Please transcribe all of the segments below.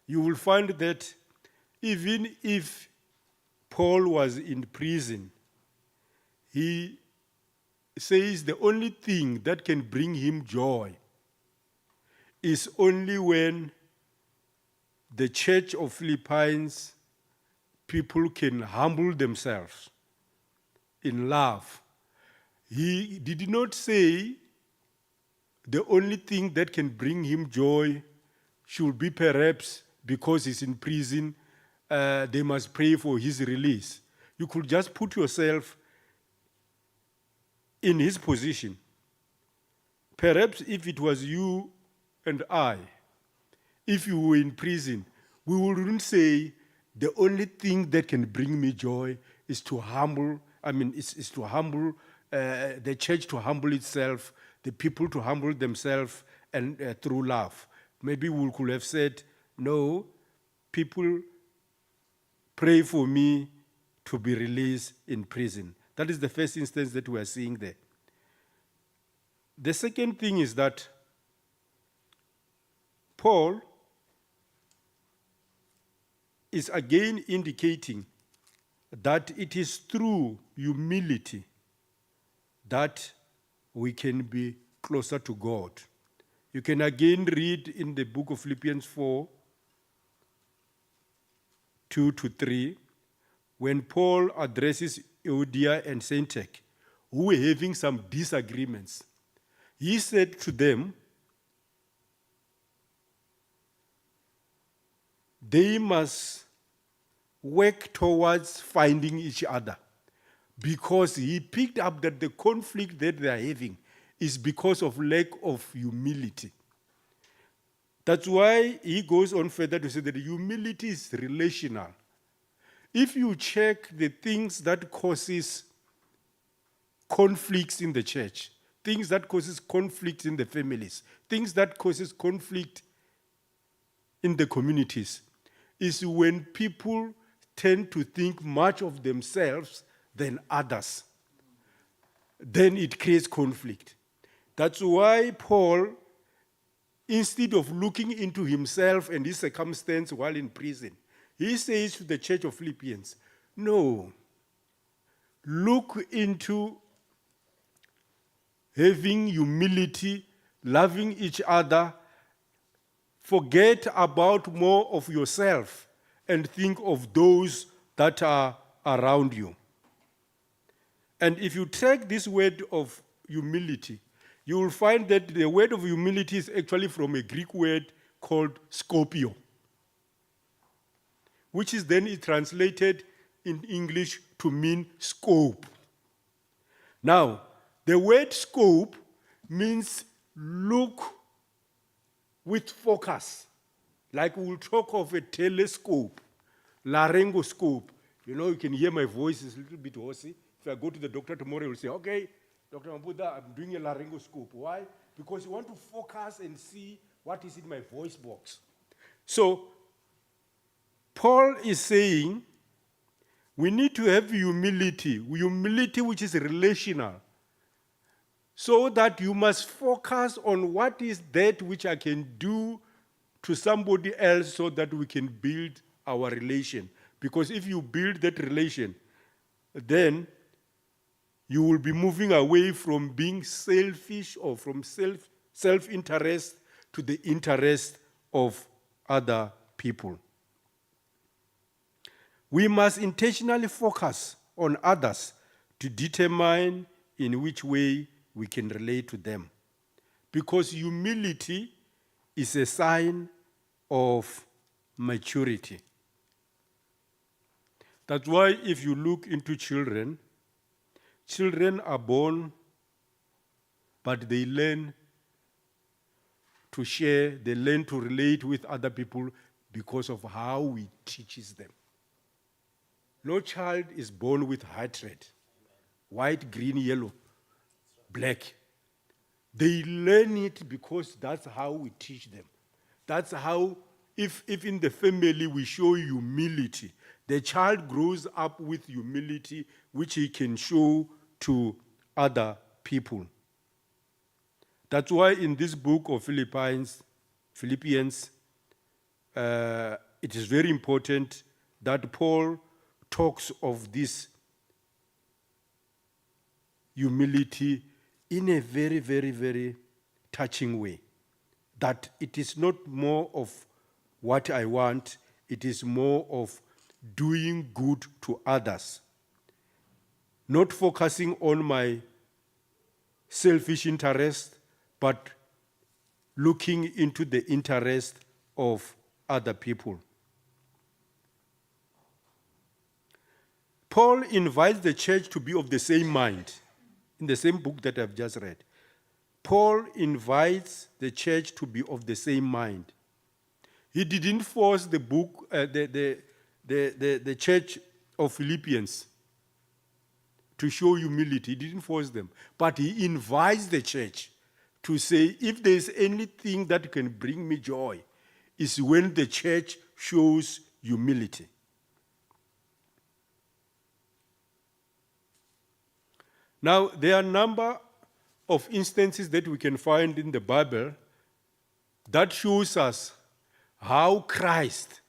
you will find that even if Paul was in prison, he says the only thing that can bring him joy is only when the church of Philippians people can humble themselves in love. He did not say the only thing that can bring him joy should be perhaps because he's in prison, they must pray for his release. You could just put yourself in his position. Perhaps if it was you and I, if you were in prison, we wouldn't say the only thing that can bring me joy is to humble, is to humble the church, to humble itself, the people to humble themselves, and through love. Maybe we could have said, no, people pray for me to be released in prison. That is the first instance that we are seeing there. The second thing is that Paul is again indicating that it is through humility that we can be closer to God. You can again read in the book of Philippians 4, 2-3, when Paul addresses Euodia and Syntyche, who were having some disagreements. He said to them, they must work towards finding each other, because he picked up that the conflict that they are having is because of lack of humility. That's why he goes on further to say that humility is relational. If you check the things that causes conflicts in the church, things that causes conflict in the families, things that causes conflict in the communities, is when people tend to think much of themselves than others. Then it creates conflict. That's why Paul, instead of looking into himself and his circumstance while in prison, he says to the church of Philippians, no, look into having humility, loving each other, forget about more of yourself and think of those that are around you. And if you take this word of humility, you will find that the word of humility is actually from a Greek word called skopio, which is then translated in English to mean scope. Now, the word scope means look with focus. Like we'll talk of a telescope, laryngoscope. You know, you can hear my voice is a little bit hoarse. If I go to the doctor tomorrow, he'll say, okay, Dr. Mabuda, I'm doing a laryngoscope. Why? Because you want to focus and see what is in my voice box. So, Paul is saying we need to have humility which is relational, so that you must focus on what is that which I can do to somebody else so that we can build our relation. Because if you build that relation, then you will be moving away from being selfish or from self-interest to the interest of other people. We must intentionally focus on others to determine in which way we can relate to them. Because humility is a sign of maturity. That's why if you look into children, children are born, but they learn to share, they learn to relate with other people because of how we teach them. No child is born with hatred, white, green, yellow, black. They learn it because that's how we teach them. That's how, if in the family we show humility, the child grows up with humility, which he can show to other people. That's why in this book of Philippians, it is very important that Paul talks of this humility in a very, very, very touching way. That it is not more of what I want, it is more of doing good to others. Not focusing on my selfish interest, but looking into the interest of other people. Paul invites the church to be of the same mind. In the same book that I've just read, Paul invites the church to be of the same mind. He didn't force the church of Philippians to show humility. He didn't force them. But he invites the church to say, if there's anything that can bring me joy, is when the church shows humility. Now, there are a number of instances that we can find in the Bible that shows us how Christ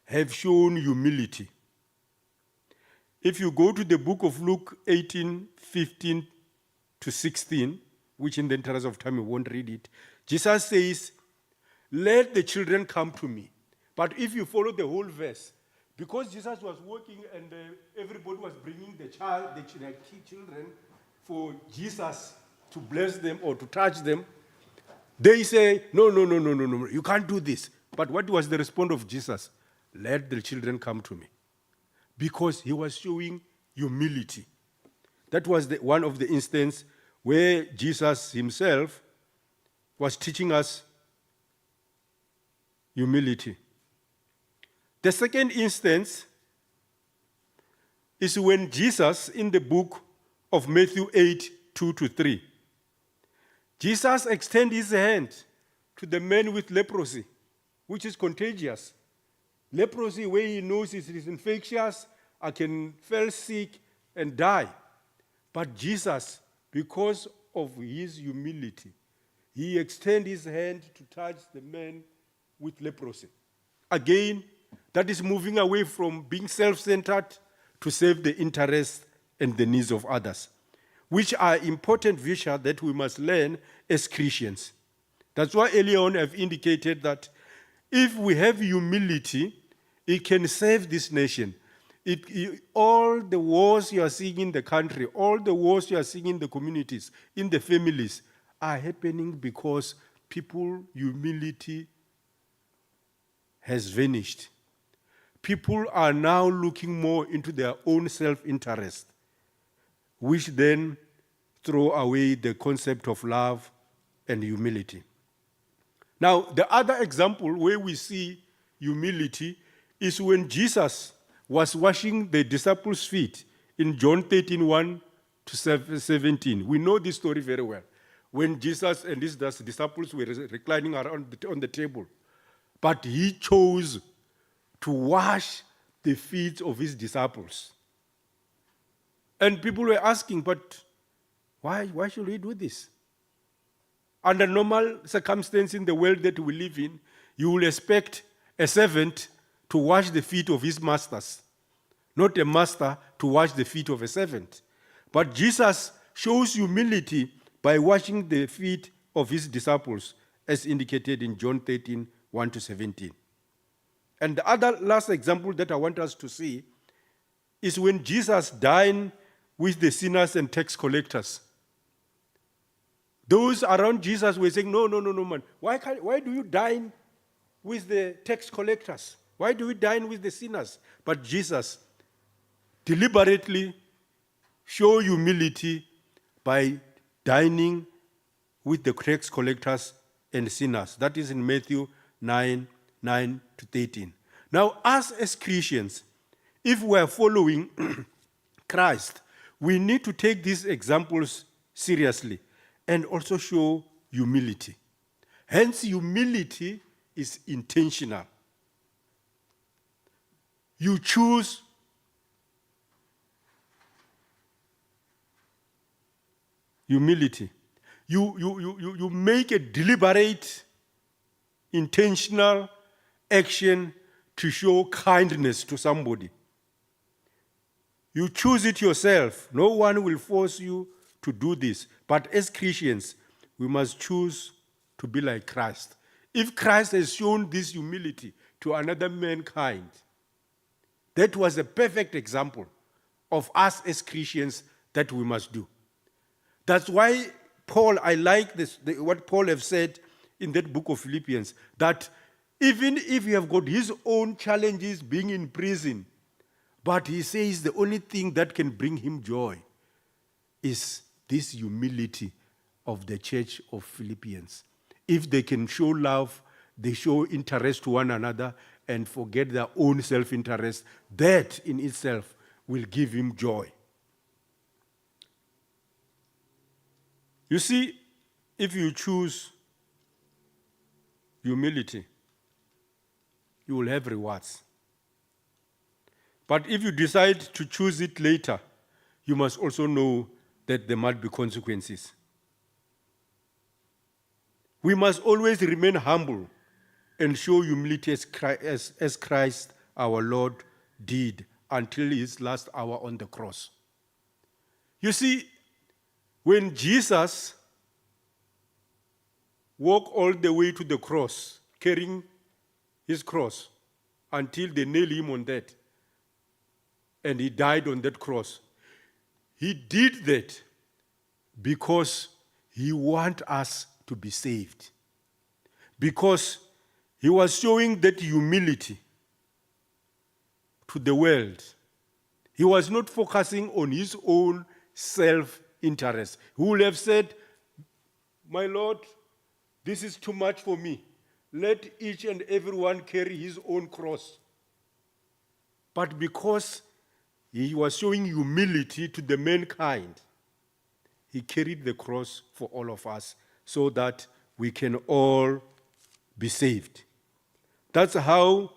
have shown humility. If you go to the book of Luke 18:15 to 16, which in the interest of time we won't read it, Jesus says, "Let the children come to me." But if you follow the whole verse, because Jesus was working and everybody was bringing the children for Jesus to bless them or to touch them, they say, no, you can't do this. But what was the response of Jesus? Let the children come to me. Because he was showing humility. That was one of the instances where Jesus himself was teaching us humility. The second instance is when Jesus, in the book of Matthew 8:2-3, Jesus extends his hand to the man with leprosy, which is contagious. Leprosy, where he knows it is infectious, I can fall sick and die. But Jesus, because of his humility, he extends his hand to touch the man with leprosy. Again, that is moving away from being self-centered to serve the interests and the needs of others, which are important virtues that we must learn as Christians. That's why earlier on I've indicated that if we have humility, it can save this nation. All the wars you are seeing in the country, all the wars you are seeing in the communities, in the families, are happening because people's humility has vanished. People are now looking more into their own self-interest, which then throw away the concept of love and humility. Now, the other example where we see humility is when Jesus was washing the disciples' feet in John 13:1-17. We know this story very well. When Jesus and his disciples were reclining around on the table, but he chose to wash the feet of his disciples. And people were asking, but why should we do this? Under normal circumstances in the world that we live in, you will expect a servant to wash the feet of his masters, not a master to wash the feet of a servant. But Jesus shows humility by washing the feet of his disciples, as indicated in John 13:1-17. And the other last example that I want us to see is when Jesus dined with the sinners and tax collectors. Those around Jesus were saying, no, man. Why do you dine with the tax collectors? Why do we dine with the sinners? But Jesus deliberately showed humility by dining with the tax collectors and sinners. That is in Matthew 9:9-13. Now, us as Christians, if we are following Christ, we need to take these examples seriously and also show humility. Hence, humility is intentional. You choose humility. You make a deliberate, intentional, action to show kindness to somebody. You choose it yourself. No one will force you to do this. But as Christians, we must choose to be like Christ. If Christ has shown this humility to another mankind, that was a perfect example of us as Christians that we must do. That's why Paul, I like this, what Paul have said in that book of Philippians, that even if he have got his own challenges being in prison, but he says the only thing that can bring him joy is this humility of the church of Philippians. If they can show love, they show interest to one another and forget their own self-interest, that in itself will give him joy. You see, if you choose humility, you will have rewards. But if you decide to choose it later, you must also know that there might be consequences. We must always remain humble and show humility as Christ our Lord did until his last hour on the cross. You see, when Jesus walked all the way to the cross, carrying his cross until they nailed him on that, and he died on that cross, he did that because he wants us to be saved. Because he was showing that humility to the world. He was not focusing on his own self-interest. He would have said, "My Lord, this is too much for me. Let each and everyone carry his own cross." But because he was showing humility to the mankind, he carried the cross for all of us so that we can all be saved. That's how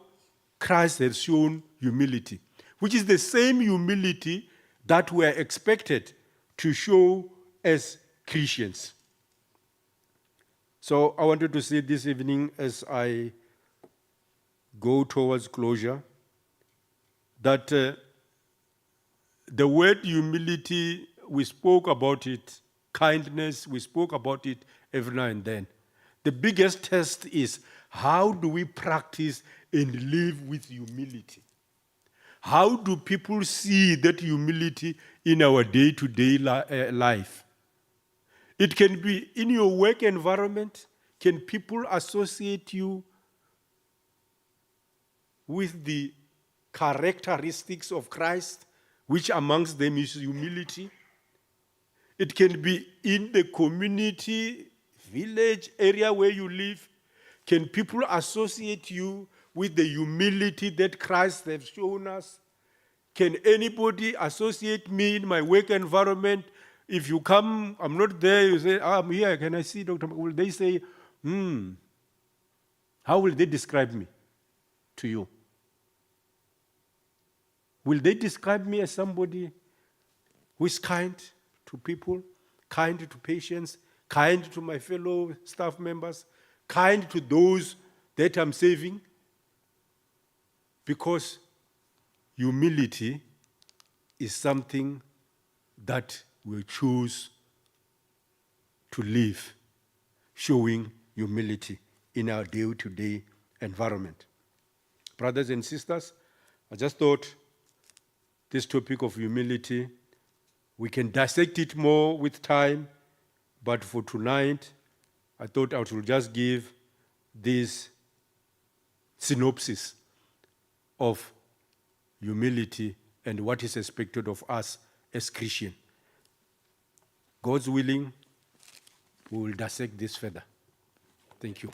Christ has shown humility, which is the same humility that we are expected to show as Christians. So I wanted to say this evening as I go towards closure that the word humility, we spoke about it, kindness, we spoke about it every now and then. The biggest test is, how do we practice and live with humility? How do people see that humility in our day-to-day life? It can be in your work environment. Can people associate you with the characteristics of Christ, which amongst them is humility? It can be in the community, village, area where you live. Can people associate you with the humility that Christ has shown us? Can anybody associate me in my work environment? If you come, I'm not there, you say, "I'm here, can I see Dr. Will they say, how will they describe me to you? Will they describe me as somebody who is kind to people, kind to patients, kind to my fellow staff members, kind to those that I'm saving?" Because humility is something that we choose to live, showing humility in our day-to-day environment. Brothers and sisters, I just thought this topic of humility, we can dissect it more with time, but for tonight, I thought I would just give this synopsis of humility and what is expected of us as Christians. God's willing, we will dissect this further. Thank you.